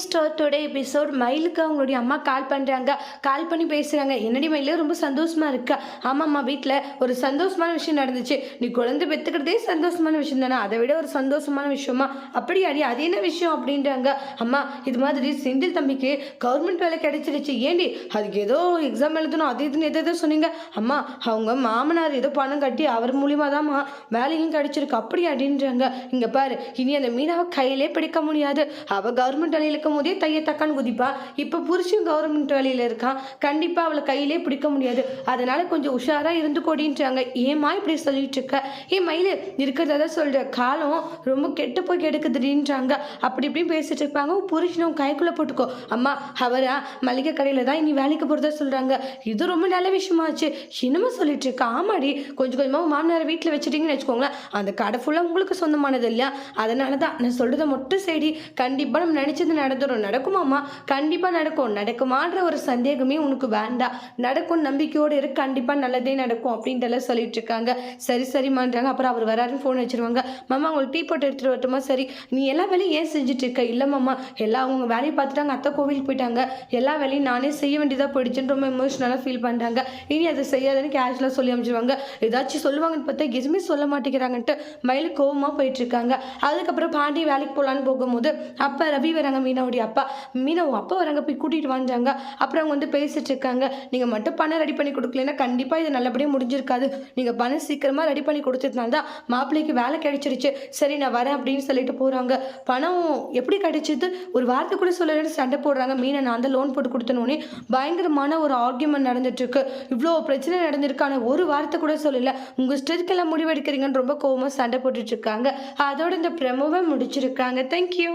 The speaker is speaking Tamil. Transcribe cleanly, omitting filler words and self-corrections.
ஸ்டார் டுடே எபிசோட் மயிலுக்கு அவங்களுடைய அம்மா கால் பண்ணுறாங்க. கால் பண்ணி பேசுகிறாங்க. என்னடி மயில் ரொம்ப சந்தோஷமா இருக்கா? ஆமாம்மா, வீட்டில் ஒரு சந்தோஷமான விஷயம் நடந்துச்சு. நீ குழந்தை பெற்றுக்கிறதே சந்தோஷமான விஷயம் தானே, அதை விட ஒரு சந்தோஷமான விஷயமா? அப்படியாடி, அது என்ன விஷயம் அப்படின்றாங்க. அம்மா, இது மாதிரி செந்தில் தம்பிக்கு கவர்மெண்ட் வேலை கிடைச்சிருச்சு. ஏண்டி, அதுக்கு ஏதோ எக்ஸாம் எழுதணும் அது இதுன்னு எதோ சொன்னீங்க. அம்மா, அவங்க மாமனார் ஏதோ பணம் கட்டி அவர் மூலியமாக தான்மா வேலையும் கிடைச்சிருக்கு. அப்படி அப்படின்றாங்க. இங்கே பாரு, இனி அந்த மீனாவை கையிலே பிடிக்க முடியாது. அவள் கவர்மெண்ட் வேலையில் இருக்கும் போதே தைய தக்கான்னு குதிப்பா. இப்போ புருஷன் கவர்மெண்ட் வேலையில் இருக்கான். கண்டிப்பாக அவளை கையிலே பிடிக்க முடியாது. அதனால கொஞ்சம் உஷாராக இருந்து கொடின்றாங்க. ஏமா இப்படி சொல்லிட்டு இருக்க? மயில் இருக்கிறத சொல்கிற காலம் ரொம்ப கெட்டு போய் கெடுக்குதுன்றாங்க. அப்படி இப்படின்னு பேசிட்டு இருப்பாங்க. புருஷனும் கைக்குள்ளே போட்டுக்கோ. அம்மா, அவரா மளிகை கடையில் தான் இனி வேலைக்கு போகிறதா சொல்கிறாங்க. இது ரொம்ப நல்ல விஷயமாச்சு. என்னமா சொல்லிட்டு இருக்கா? ஆமாடி, கொஞ்சம் கொஞ்சமாக மாமனாரை வீட்டில் வச்சுட்டீங்கன்னு வச்சுக்கோங்களேன், அந்த கடை ஃபுல்லாக உங்களுக்கு சொந்தமானது இல்லையா? அதனால தான் நான் சொல்கிறத மட்டும் சரி. கண்டிப்பாக நம்ம நினச்சது நடந்துடும். நடக்குமாம்மா? கண்டிப்பாக நடக்கும். நடக்குமான்ற ஒரு சந்தேகமே உனக்கு வேண்டாம். நடக்கும் நம்பிக்கையோடு இருக்கு. கண்டிப்பாக நல்லதே நடக்கும் அப்படின்ட்டுலாம் சொல்லிட்டு இருக்காங்க. சரி சரிம்மான்றாங்க. அப்புறம் அவர் வராருன்னு ஃபோன் வச்சுருவாங்க. மாமா, உங்களுக்கு டீ போட்டு எடுத்துகிட்டு வரட்டுமா? சரி. நீ எல்லா வேலையும் ஏன் செஞ்சுட்டு இருக்க? இல்லை மாமா, எல்லாம் அவங்க வேலையை பார்த்துட்டாங்க. அத்தை கோவிலுக்கு போயிட்டாங்க. எல்லா வேலையும் நானே செய்ய வேண்டியதாக போயிடுச்சுன்னு ரொம்ப எமோஷனலாக ஃபீல் பண்ணுறாங்க. இனி அதை செய்யாதுன்னு கேஷுவலாக சொல்லி அமைச்சிருவாங்க. ஏதாச்சும் சொல்லுவாங்கன்னு பார்த்தா எதுவுமே சொல்ல மாட்டேங்கிறாங்கன்ட்டு மயிலு கோவமாக போயிட்டுருக்காங்க. அதுக்கப்புறம் பாண்டி வேலைக்கு போகலான்னு போகும்போது அப்போ ரவி வராங்க, மீனாவுடைய அப்பா. மீனா உன் அப்பா வராங்க, போய் கூட்டிகிட்டு வாஞ்சாங்க. அப்புறம் அவங்க வந்து பேசிட்டு இருக்காங்க. நீங்கள் மட்டும் பணம் ரெடி பண்ணி கொடுக்கலன்னா கண்டிப்பாக இது நல்லபடியாக முடிஞ்சிருக்காது. நீங்கள் பணம் சீக்கிரமாக ரெடி பண்ணி கொடுத்ததுனால தான் மாப்பிள்ளைக்கு வேலை கிடைச்சிருச்சு. சரி, நான் வரேன் அப்படின்னு சொல்லிட்டு போகிறாங்க. பணம் எப்படி கிடைச்சிது? ஒரு வார்த்தை கூட சொல்லலன்னு சண்டை போடுறாங்க. மீனை நான் தான் லோன் போட்டு கொடுத்தனோடனே பயங்கரமான ஒரு ஆர்கியூமெண்ட் நடந்துட்டு இருக்கு. இவ்வளோ பிரச்சனை நடந்திருக்கான ஒரு வார்த்தை கூட சொல்லலை. உங்கள் இஷ்டத்துக்கெல்லாம் முடிவெடுக்கிறீங்கன்னு ரொம்ப கோவமாக சண்டை போட்டுட்டு இருக்காங்க. அதோட இந்த ப்ரெமோவை முடிச்சிருக்காங்க. தேங்க்யூ.